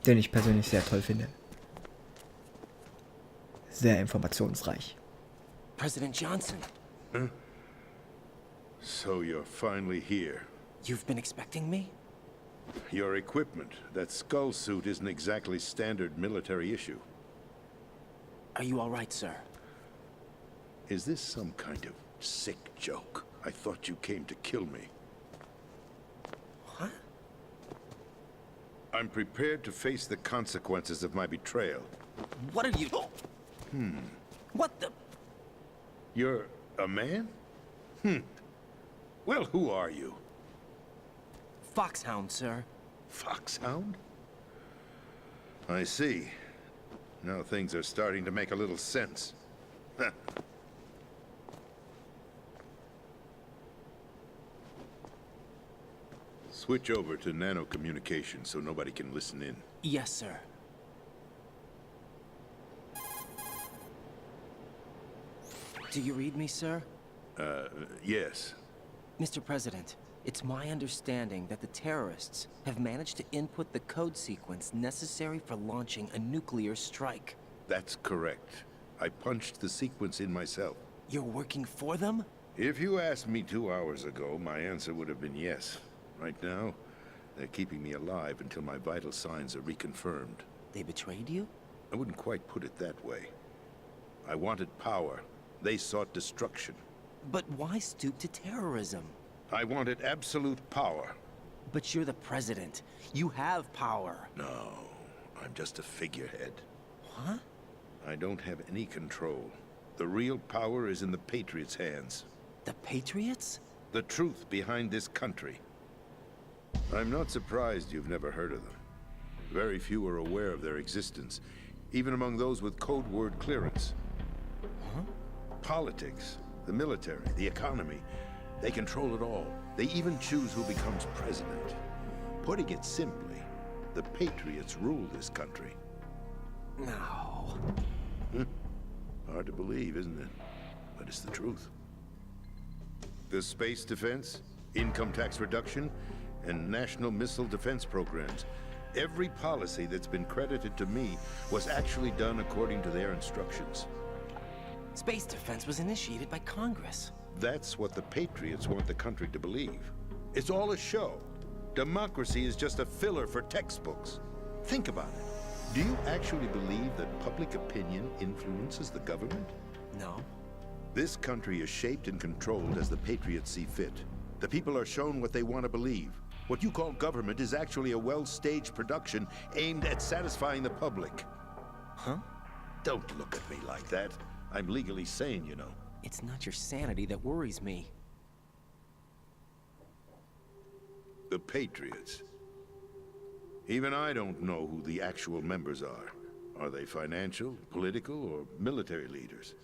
den ich persönlich sehr toll finde. Sehr informationsreich. President Johnson. Huh? So you're finally here. You've been expecting me? Your equipment, that skull suit isn't exactly standard military issue. Are you all right, sir? Is this some kind of sick joke? I thought you came to kill me. What? I'm prepared to face the consequences of my betrayal. What are you... What the... You're a man? Well, who are you? Foxhound, sir. Foxhound? I see. Now things are starting to make a little sense. Switch over to nano communication so nobody can listen in. Yes, sir. Do you read me, sir? Yes. Mr. President, it's my understanding that the terrorists have managed to input the code sequence necessary for launching a nuclear strike. That's correct. I punched the sequence in myself. You're working for them? If you asked me 2 hours ago, my answer would have been yes. Right now, they're keeping me alive until my vital signs are reconfirmed. They betrayed you? I wouldn't quite put it that way. I wanted power. They sought destruction. But why stoop to terrorism? I wanted absolute power. But you're the president. You have power. No, I'm just a figurehead. What? I don't have any control. The real power is in the Patriots' hands. The Patriots? The truth behind this country. I'm not surprised you've never heard of them. Very few are aware of their existence, even among those with code word clearance. Huh? Politics, the military, the economy, they control it all. They even choose who becomes president. Putting it simply, the Patriots rule this country. No. Hard to believe, isn't it? But it's the truth. The space defense, income tax reduction, and national missile defense programs. Every policy that's been credited to me was actually done according to their instructions. Space defense was initiated by Congress. That's what the Patriots want the country to believe. It's all a show. Democracy is just a filler for textbooks. Think about it. Do you actually believe that public opinion influences the government? No. This country is shaped and controlled as the Patriots see fit. The people are shown what they want to believe. What you call government is actually a well-staged production aimed at satisfying the public. Huh? Don't look at me like that. I'm legally sane, you know. It's not your sanity that worries me. The Patriots. Even I don't know who the actual members are. Are they financial, political, or military leaders?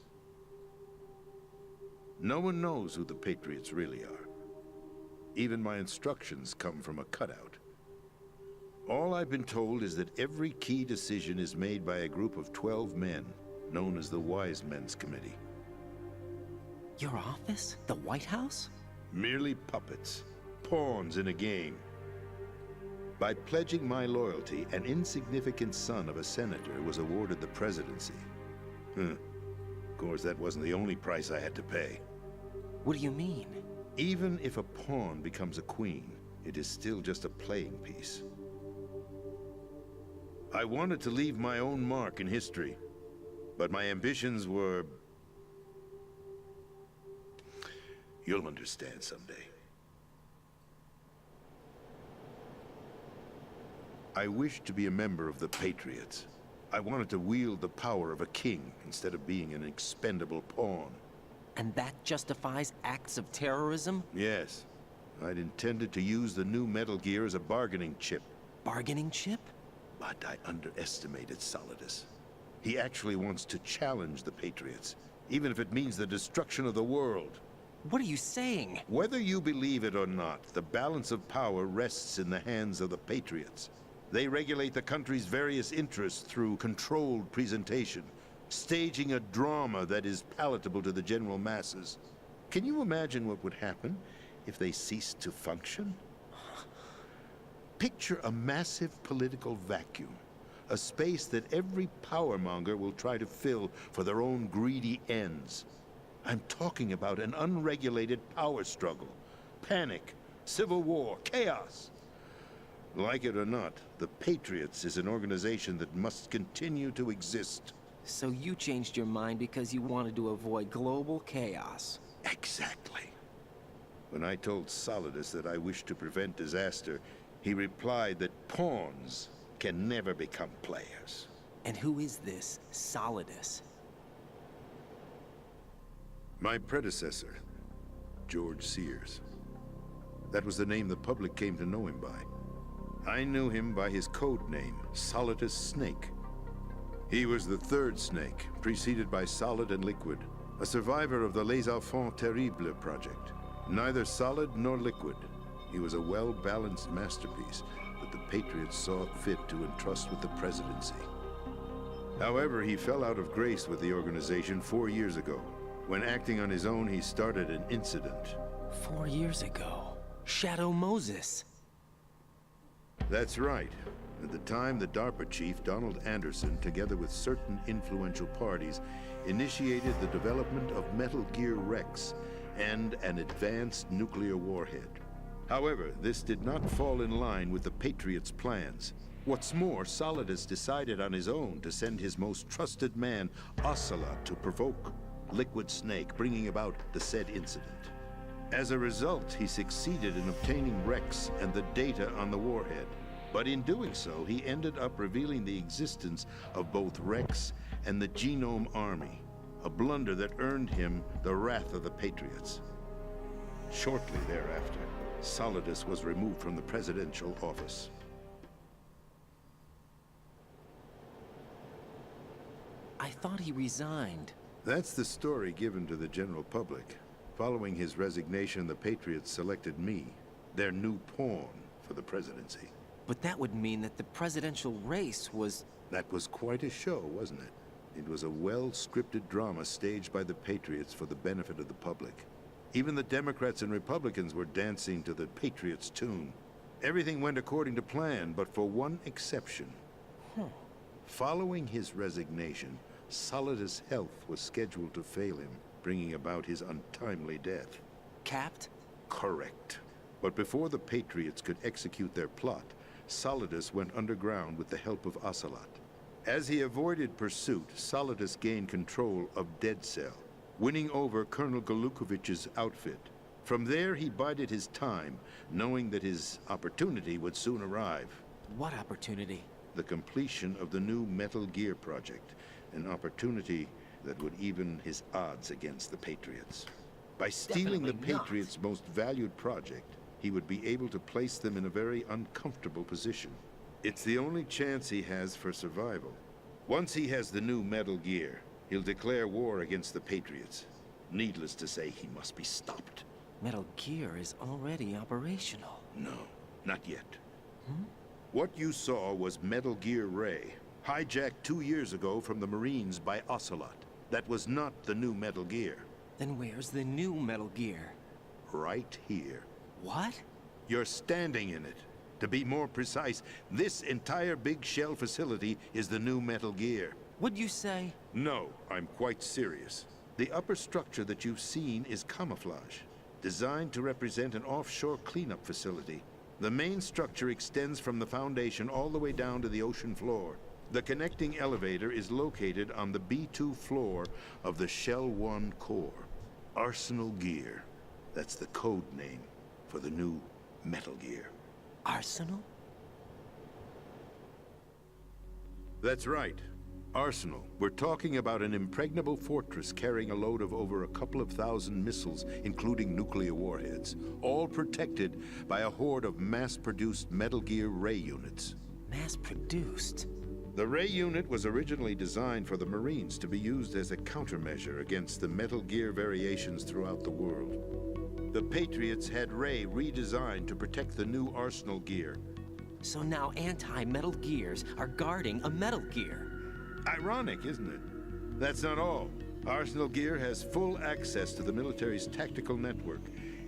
No one knows who the Patriots really are. Even my instructions come from a cutout. All I've been told is that every key decision is made by a group of 12 men, known as the Wise Men's Committee. Your office? The White House? Merely puppets, pawns in a game. By pledging my loyalty, an insignificant son of a senator was awarded the presidency. Of course, that wasn't the only price I had to pay. What do you mean? Even if a pawn becomes a queen, it is still just a playing piece. I wanted to leave my own mark in history, but my ambitions were... You'll understand someday. I wished to be a member of the Patriots. I wanted to wield the power of a king instead of being an expendable pawn. And that justifies acts of terrorism? Yes. I'd intended to use the new Metal Gear as a bargaining chip. Bargaining chip? But I underestimated Solidus. He actually wants to challenge the Patriots, even if it means the destruction of the world. What are you saying? Whether you believe it or not, the balance of power rests in the hands of the Patriots. They regulate the country's various interests through controlled presentation, staging a drama that is palatable to the general masses. Can you imagine what would happen if they ceased to function? Picture a massive political vacuum. a space that every powermonger will try to fill for their own greedy ends. I'm talking about an unregulated power struggle, panic, civil war, chaos. Like it or not, the Patriots is an organization that must continue to exist. So you changed your mind because you wanted to avoid global chaos. Exactly. When I told Solidus that I wished to prevent disaster, he replied that pawns can never become players. And who is this Solidus? My predecessor, George Sears. That was the name the public came to know him by. I knew him by his code name, Solidus Snake. He was the third snake, preceded by Solid and Liquid, a survivor of the Les Enfants Terribles project. Neither solid nor liquid, he was a well-balanced masterpiece that the Patriots saw fit to entrust with the presidency. However, he fell out of grace with the organization 4 years ago. When acting on his own, he started an incident. 4 years ago. Shadow Moses. That's right. At the time, the DARPA chief, Donald Anderson, together with certain influential parties, initiated the development of Metal Gear Rex and an advanced nuclear warhead. However, this did not fall in line with the Patriots' plans. What's more, Solidus decided on his own to send his most trusted man, Ocelot, to provoke Liquid Snake, bringing about the said incident. As a result, he succeeded in obtaining Rex and the data on the warhead. But in doing so, he ended up revealing the existence of both Rex and the Genome Army, a blunder that earned him the wrath of the Patriots. Shortly thereafter, Solidus was removed from the presidential office. I thought he resigned. That's the story given to the general public. Following his resignation, the Patriots selected me, their new pawn, for the presidency. But that would mean that the presidential race was... That was quite a show, wasn't it? It was a well-scripted drama staged by the Patriots for the benefit of the public. Even the Democrats and Republicans were dancing to the Patriots' tune. Everything went according to plan, but for one exception. Following his resignation, Solidus' health was scheduled to fail him, bringing about his untimely death. Capped? Correct. But before the Patriots could execute their plot, Solidus went underground with the help of Ocelot. As he avoided pursuit, Solidus gained control of Dead Cell, winning over Colonel Galukovich's outfit. From there, he bided his time, knowing that his opportunity would soon arrive. What opportunity? The completion of the new Metal Gear project, an opportunity that would even his odds against the Patriots. By stealing the Patriots' most valued project, he would be able to place them in a very uncomfortable position. It's the only chance he has for survival. Once he has the new Metal Gear, he'll declare war against the Patriots. Needless to say, he must be stopped. Metal Gear is already operational. No, not yet. What you saw was Metal Gear Ray, hijacked 2 years ago from the Marines by Ocelot. That was not the new Metal Gear. Then where's the new Metal Gear? Right here. What? You're standing in it. To be more precise, this entire big shell facility is the new Metal Gear. What'd you say? No, I'm quite serious. The upper structure that you've seen is camouflage, designed to represent an offshore cleanup facility. The main structure extends from the foundation all the way down to the ocean floor. The connecting elevator is located on the B2 floor of the Shell 1 core. Arsenal Gear. That's the code name for the new Metal Gear. Arsenal? That's right. Arsenal. We're talking about an impregnable fortress carrying a load of over a couple of thousand missiles, including nuclear warheads, all protected by a horde of mass-produced Metal Gear Ray units. Mass-produced? The Ray unit was originally designed for the Marines to be used as a countermeasure against the Metal Gear variations throughout the world. The Patriots had Ray redesigned to protect the new Arsenal Gear. So now anti-Metal Gears are guarding a Metal Gear. Ironic, isn't it? That's not all. Arsenal Gear has full access to the military's tactical network,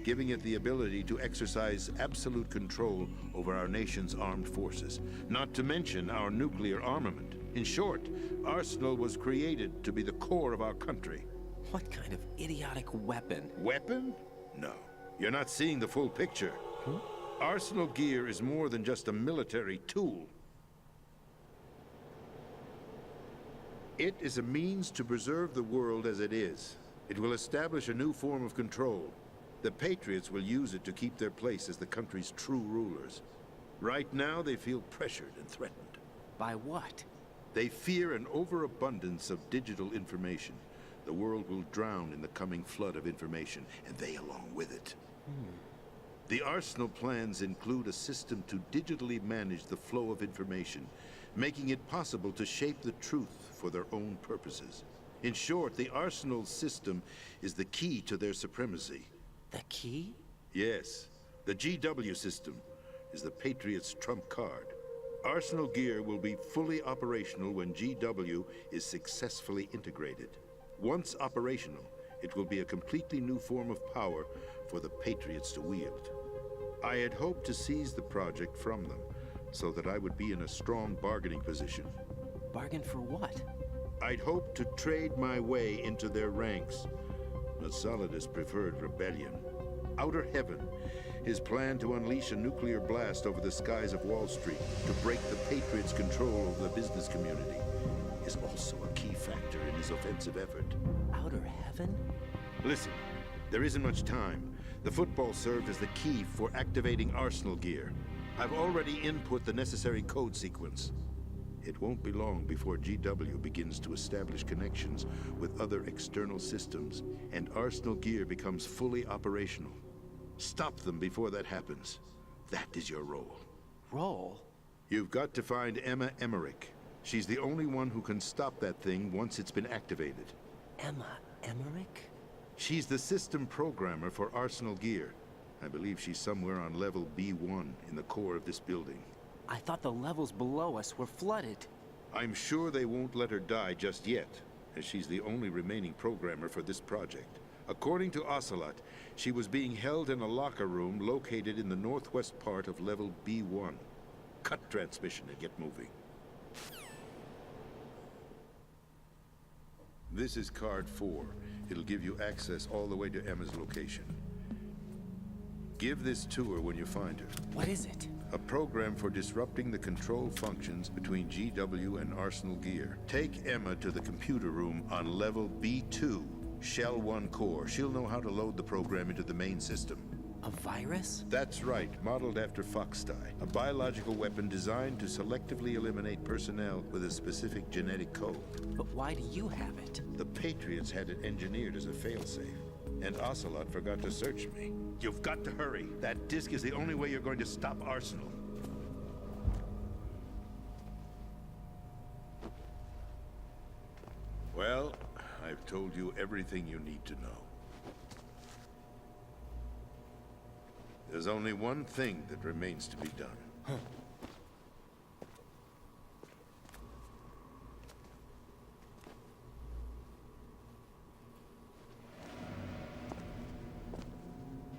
giving it the ability to exercise absolute control over our nation's armed forces, not to mention our nuclear armament. In short, Arsenal was created to be the core of our country. What kind of idiotic weapon? Weapon? No. You're not seeing the full picture. Arsenal gear is more than just a military tool. It is a means to preserve the world as it is. It will establish a new form of control. The Patriots will use it to keep their place as the country's true rulers. Right now, they feel pressured and threatened. By what? They fear an overabundance of digital information. The world will drown in the coming flood of information, and they along with it. The Arsenal plans include a system to digitally manage the flow of information, making it possible to shape the truth for their own purposes. In short, the Arsenal system is the key to their supremacy. The key? Yes, the GW system is the Patriots' trump card. Arsenal gear will be fully operational when GW is successfully integrated. Once operational, it will be a completely new form of power for the Patriots to wield. I had hoped to seize the project from them, so that I would be in a strong bargaining position. Bargain for what? I'd hoped to trade my way into their ranks, but Solidus preferred rebellion. Outer Heaven, his plan to unleash a nuclear blast over the skies of Wall Street to break the Patriots' control over the business community, is also a key factor in his offensive effort. Outer Heaven? Listen, there isn't much time. The football served as the key for activating Arsenal gear. I've already input the necessary code sequence. It won't be long before GW begins to establish connections with other external systems, and Arsenal gear becomes fully operational. Stop them before that happens. That is your role. Role? You've got to find Emma Emmerich. She's the only one who can stop that thing once it's been activated. Emma Emmerich? She's the system programmer for Arsenal gear. I believe she's somewhere on level B1 in the core of this building. I thought the levels below us were flooded. I'm sure they won't let her die just yet, as she's the only remaining programmer for this project. According to Ocelot, she was being held in a locker room located in the northwest part of level B1. Cut transmission and get moving. This is card 4. It'll give you access all the way to Emma's location. Give this to her when you find her. What is it? A program for disrupting the control functions between GW and Arsenal gear. Take Emma to the computer room on level B2, Shell 1 core. She'll know how to load the program into the main system. A virus? That's right, modeled after Foxdie. A biological weapon designed to selectively eliminate personnel with a specific genetic code. But why do you have it? The Patriots had it engineered as a failsafe, and Ocelot forgot to search me. You've got to hurry. That disk is the only way you're going to stop Arsenal. Well, I've told you everything you need to know. There's only one thing that remains to be done.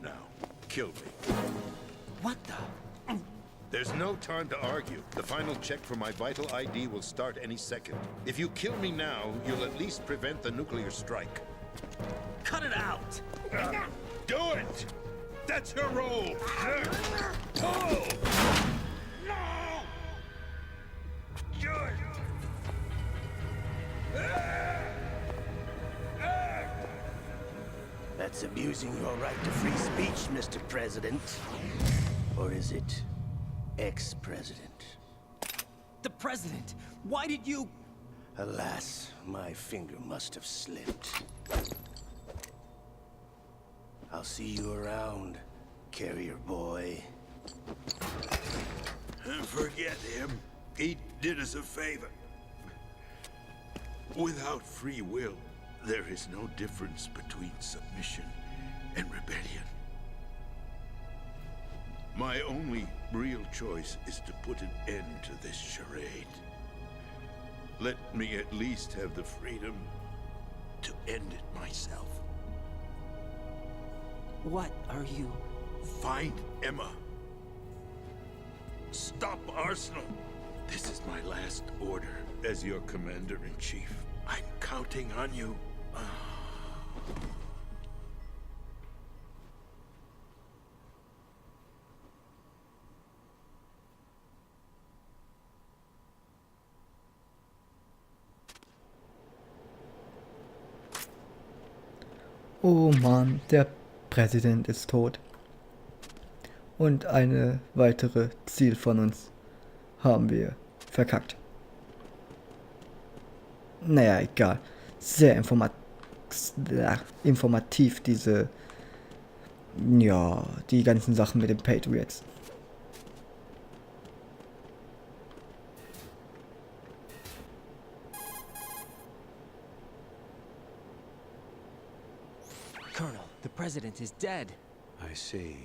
Now, kill me. What the? There's no time to argue. The final check for my vital ID will start any second. If you kill me now, you'll at least prevent the nuclear strike. Cut it out! Do it! That's your role! Pull! No! Good! That's abusing your right to free speech, Mr. President. Or is it ex-president? The president! Why did you... Alas, my finger must have slipped. I'll see you around, carrier boy. Forget him. He did us a favor. Without free will, there is no difference between submission and rebellion. My only real choice is to put an end to this charade. Let me at least have the freedom to end it myself. What are you... Find Emma. Stop Arsenal. This is my last order as your commander-in-chief. I'm counting on you. Oh Mann, der Präsident ist tot. Und eine weitere Ziel von uns haben wir verkackt. Naja, egal. Sehr informativ diese, ja, die ganzen Sachen mit den Patriots. Colonel, the president is dead. I see.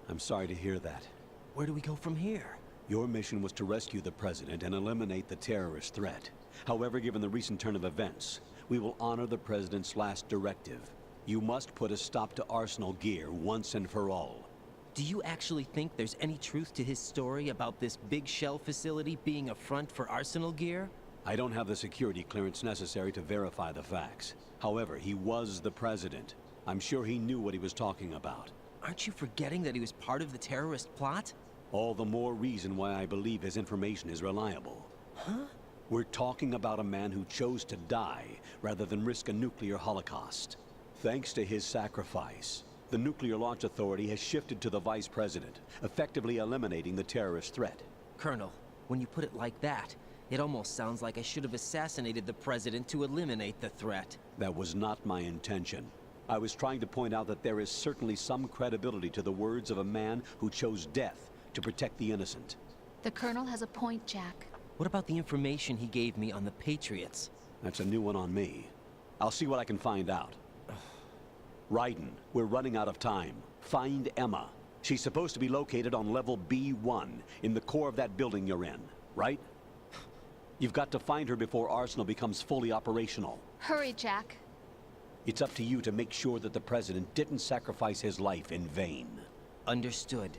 I'm sorry to hear that. Where do we go from here? Your mission was to rescue the president and eliminate the terrorist threat. However, given the recent turn of events, we will honor the president's last directive. You must put a stop to Arsenal gear once and for all. Do you actually think there's any truth to his story about this big shell facility being a front for Arsenal gear? I don't have the security clearance necessary to verify the facts. However, he was the president. I'm sure he knew what he was talking about. Aren't you forgetting that he was part of the terrorist plot? All the more reason why I believe his information is reliable. Huh? We're talking about a man who chose to die rather than risk a nuclear holocaust. Thanks to his sacrifice, the Nuclear Launch Authority has shifted to the vice president, effectively eliminating the terrorist threat. Colonel, when you put it like that, it almost sounds like I should have assassinated the president to eliminate the threat. That was not my intention. I was trying to point out that there is certainly some credibility to the words of a man who chose death to protect the innocent. The Colonel has a point, Jack. What about the information he gave me on the Patriots? That's a new one on me. I'll see what I can find out. Raiden, we're running out of time. Find Emma. She's supposed to be located on level B1, in the core of that building you're in, right? You've got to find her before Arsenal becomes fully operational. Hurry, Jack. It's up to you to make sure that the president didn't sacrifice his life in vain. Understood.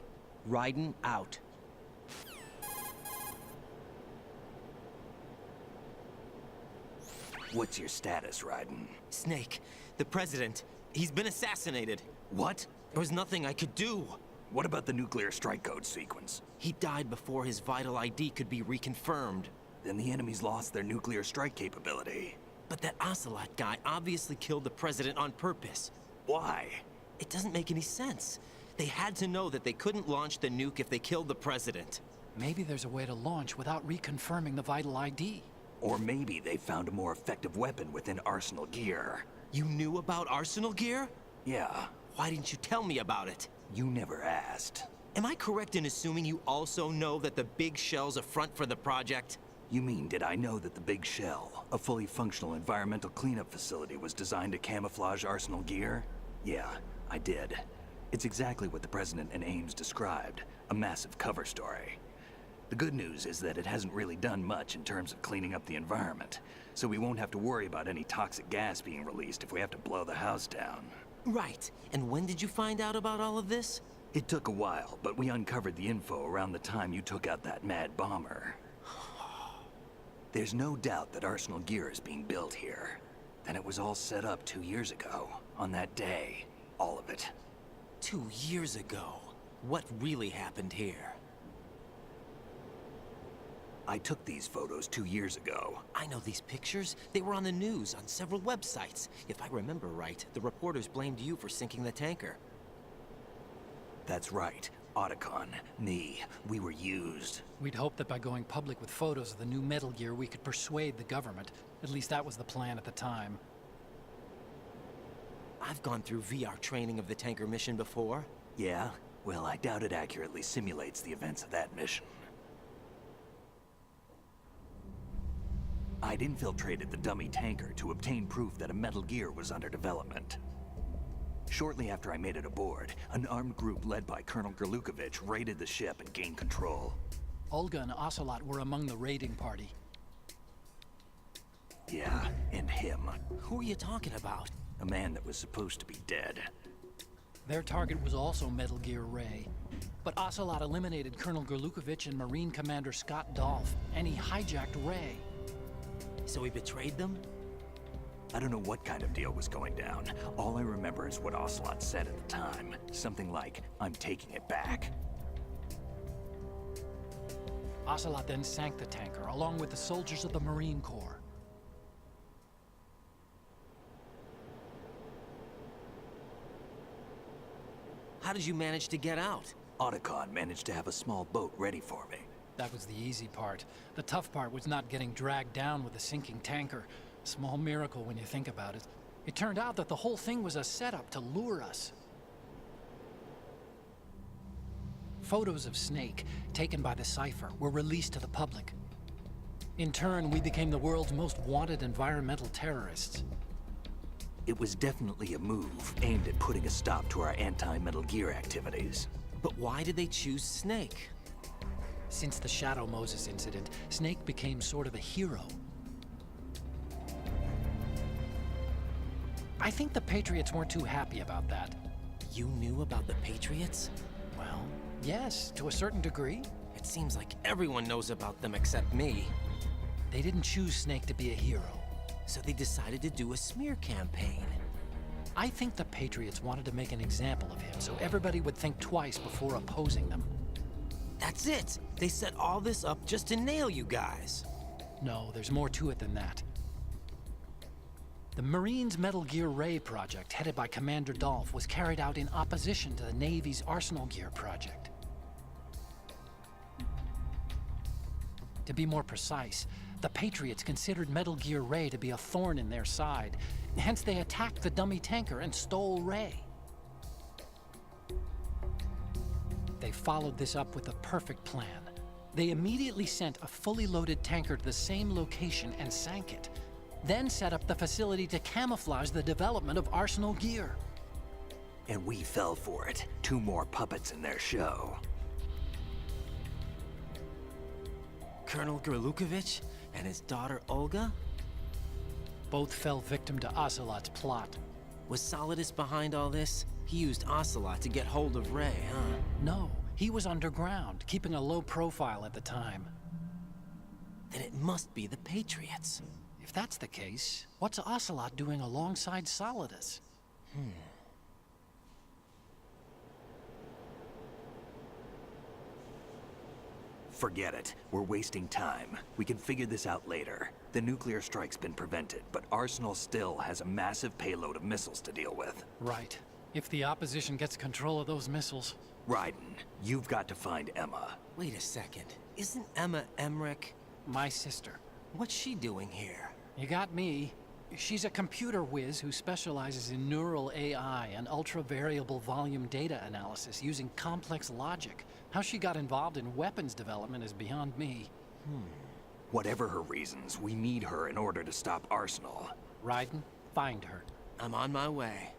Raiden out. What's your status, Raiden? Snake, the president, he's been assassinated. What? There was nothing I could do. What about the nuclear strike code sequence? He died before his vital ID could be reconfirmed. Then the enemy's lost their nuclear strike capability. But that Ocelot guy obviously killed the president on purpose. Why? It doesn't make any sense. They had to know that they couldn't launch the nuke if they killed the president. Maybe there's a way to launch without reconfirming the vital ID. Or maybe they found a more effective weapon within Arsenal gear. You knew about Arsenal gear? Yeah, Why didn't you tell me about it? you never asked. Am I correct in assuming you also know that the big shell's a front for the project? You mean, did I know that the Big Shell, a fully functional environmental cleanup facility, was designed to camouflage Arsenal gear? Yeah, I did. It's exactly what the President and Ames described, a massive cover story. The good news is that it hasn't really done much in terms of cleaning up the environment, so we won't have to worry about any toxic gas being released if we have to blow the house down. Right. And when did you find out about all of this? It took a while, but we uncovered the info around the time you took out that mad bomber. There's no doubt that Arsenal gear is being built here. Then it was all set up 2 years ago, on that day. All of it. 2 years ago. What really happened here? I took these photos 2 years ago. I know these pictures. They were on the news, on several websites. If I remember right, the reporters blamed you for sinking the tanker. That's right. Otacon, me, we were used. We'd hoped that by going public with photos of the new Metal Gear, we could persuade the government. At least that was the plan at the time. I've gone through VR training of the tanker mission before. Yeah? Well, I doubt it accurately simulates the events of that mission. I'd infiltrated the dummy tanker to obtain proof that a Metal Gear was under development. Shortly after I made it aboard, an armed group led by Colonel Gerlukovich raided the ship and gained control. Olga and Ocelot were among the raiding party. Yeah, and him. Who are you talking about? A man that was supposed to be dead. Their target was also Metal Gear Ray. But Ocelot eliminated Colonel Gorlukovich and Marine Commander Scott Dolph, and he hijacked Ray. So he betrayed them? I don't know what kind of deal was going down. All I remember is what Ocelot said at the time. Something like, "I'm taking it back." Ocelot then sank the tanker, along with the soldiers of the Marine Corps. How did you manage to get out? Otacon managed to have a small boat ready for me. That was the easy part. The tough part was not getting dragged down with a sinking tanker. Small miracle when you think about it. It turned out that the whole thing was a setup to lure us. Photos of Snake, taken by the Cypher, were released to the public. In turn, we became the world's most wanted environmental terrorists. It was definitely a move aimed at putting a stop to our anti-Metal Gear activities. But why did they choose Snake? Since the Shadow Moses incident, Snake became sort of a hero. I think the Patriots weren't too happy about that. You knew about the Patriots? Well, yes, to a certain degree. It seems like everyone knows about them except me. They didn't choose Snake to be a hero. So they decided to do a smear campaign. I think the Patriots wanted to make an example of him so everybody would think twice before opposing them. That's it! They set all this up just to nail you guys. No, there's more to it than that. The Marines' Metal Gear Ray project, headed by Commander Dolph, was carried out in opposition to the Navy's Arsenal Gear project. To be more precise, the Patriots considered Metal Gear Ray to be a thorn in their side. Hence, they attacked the dummy tanker and stole Ray. They followed this up with a perfect plan. They immediately sent a fully loaded tanker to the same location and sank it. Then set up the facility to camouflage the development of Arsenal Gear. And we fell for it. 2 more puppets in their show. Colonel Gorlukovich and his daughter Olga? Both fell victim to Ocelot's plot. Was Solidus behind all this? He used Ocelot to get hold of Ray, huh? No, he was underground, keeping a low profile at the time. Then it must be the Patriots. If that's the case, what's Ocelot doing alongside Solidus? Forget it. We're wasting time. We can figure this out later. The nuclear strike's been prevented, but Arsenal still has a massive payload of missiles to deal with. Right. If the opposition gets control of those missiles. Raiden, you've got to find Emma. Wait a second. Isn't Emma Emmerich? My sister. What's she doing here? You got me. She's a computer whiz who specializes in neural AI and ultra-variable volume data analysis using complex logic. How she got involved in weapons development is beyond me. Whatever her reasons, we need her in order to stop Arsenal. Raiden, find her. I'm on my way.